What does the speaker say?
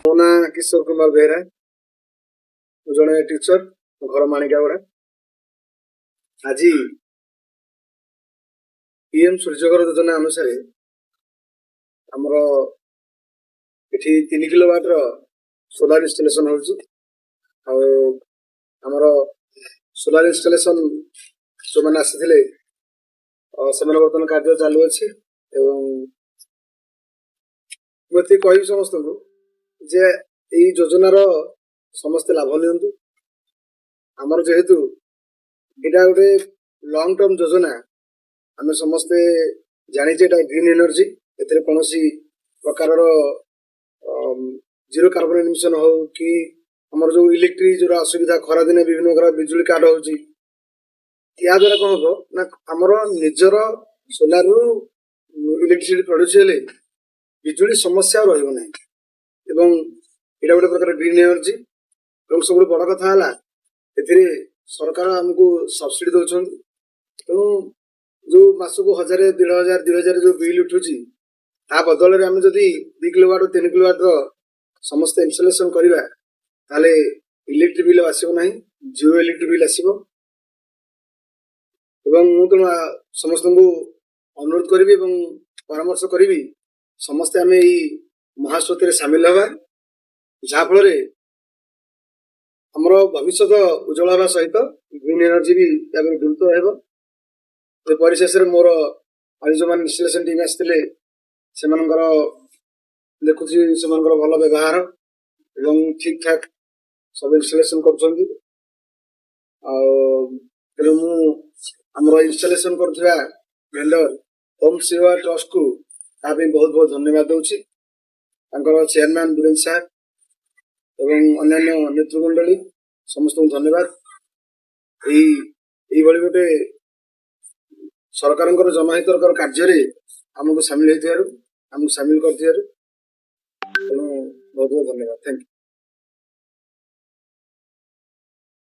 ମୋ ନାଁ କିଶୋର କୁମାର ବେହେରା। ମୁଁ ଜଣେ ଟିଚର, ମୋ ଘର ମାଣିକାଗୁଡ଼ା। ଆଜି ପିଏମ୍ ସୂର୍ଯ୍ୟଘର ଯୋଜନା ଅନୁସାରେ ଆମର ଏଠି 3 କିଲୋୱାଟର ସୋଲାର ଇନଷ୍ଟଲେସନ ହେଉଛି। ଆଉ ଆମର ସୋଲାର ଇନଷ୍ଟଲେସନ ଯେଉଁମାନେ ଆସିଥିଲେ ସେମାନେ ବର୍ତ୍ତମାନ କାର୍ଯ୍ୟ ଚାଲୁଅଛି। ଏବଂ ମୁଁ ଏତିକି କହିବି ସମସ୍ତଙ୍କୁ ଯେ ଏଇ ଯୋଜନାର ସମସ୍ତେ ଲାଭ ନିଅନ୍ତୁ। ଆମର ଯେହେତୁ ଏଇଟା ଗୋଟେ ଲଙ୍ଗ ଟର୍ମ ଯୋଜନା, ଆମେ ସମସ୍ତେ ଜାଣିଛେ ଏଇଟା ଗ୍ରୀନ୍ ଏନର୍ଜି। ଏଥିରେ କୌଣସି ପ୍ରକାରର ଜିରୋ କାର୍ବନ ଇମିଶନ ହଉ କି ଆମର ଯୋଉ ଇଲେକ୍ଟ୍ରିକ ଯୋଉଟା ଅସୁବିଧା, ଖରାଦିନେ ବିଭିନ୍ନ ପ୍ରକାର ବିଜୁଳି କାଟ ହଉଛି, ୟା ଦ୍ୱାରା କଣ ହବ ନା ଆମର ନିଜର ସୋଲାରରୁ ଇଲେକ୍ଟ୍ରିସିଟି ପ୍ରଡ୍ୟୁସ ହେଲେ ବିଜୁଳି ସମସ୍ୟା ଆଉ ରହିବ ନାହିଁ। ଏବଂ ଏଇଟା ଗୋଟେ ପ୍ରକାର ଗ୍ରୀନ୍ ଏନର୍ଜି। ଏବଂ ସବୁଠୁ ବଡ କଥା ହେଲା ଏଥିରେ ସରକାର ଆମକୁ ସବସିଡି ଦଉଛନ୍ତି। ତେଣୁ ଯୋଉ ମାସକୁ 1000, 1500, 2000 ଯୋଉ ବିଲ୍ ଉଠୁଛି, ତା ବଦଳରେ ଆମେ ଯଦି 2 କିଲୋୱାଟ 3 କିଲୋୱାଟର ସମସ୍ତେ ଇନଷ୍ଟଲେସନ କରିବା, ତାହେଲେ ଇଲେକ୍ଟ୍ରିକ ବିଲ୍ ଆସିବ ନାହିଁ, ଜିରୋ ଇଲେକ୍ଟ୍ରିକ ବିଲ୍ ଆସିବ। ଏବଂ ମୁଁ ତେଣୁ ସମସ୍ତଙ୍କୁ ଅନୁରୋଧ କରିବି ଏବଂ ପରାମର୍ଶ କରିବି, ସମସ୍ତେ ଆମେ ଏଇ ମହାସ୍ରୋତରେ ସାମିଲ ହେବା, ଯାହାଫଳରେ ଆମର ଭବିଷ୍ୟତ ଉଜ୍ଜଳ ହେବା ସହିତ ଗ୍ରୀନ୍ ଏନର୍ଜି ବି ଏବେ ଦ୍ରୁତ ହେବ। ପରିଶେଷରେ ମୋର ଆଜି ଯେଉଁମାନେ ଇନଷ୍ଟଲେସନ ଟିମ୍ ଆସିଥିଲେ ସେମାନଙ୍କର ଦେଖୁଛି ସେମାନଙ୍କର ଭଲ ବ୍ୟବହାର ଏବଂ ଠିକ ଠାକ ସବୁ ଇନଷ୍ଟଲେସନ କରୁଛନ୍ତି। ଆଉ ତେଣୁ ମୁଁ ଆମର ଇନଷ୍ଟଲେସନ କରୁଥିବା ଭେଣ୍ଡର ହୋମ ସେବା ଟ୍ରଷ୍ଟକୁ ତା ପାଇଁ ବହୁତ ବହୁତ ଧନ୍ୟବାଦ ଦଉଛି। ତାଙ୍କର ଚେୟାରମ୍ୟାନ ବୀରେନ୍ଦ୍ର ସାର୍ ଏବଂ ଅନ୍ୟାନ୍ୟ ନେତୃମଣ୍ଡଳୀ ସମସ୍ତଙ୍କୁ ଧନ୍ୟବାଦ। ଏଇଭଳି ଗୋଟେ ସରକାରଙ୍କର ଜନହିତକର କାର୍ଯ୍ୟରେ ଆମକୁ ସାମିଲ ହେଇଥିବାରୁ, ଆମକୁ ସାମିଲ କରିଥିବାରୁ ତେଣୁ ବହୁତ ବହୁତ ଧନ୍ୟବାଦ। Thank you.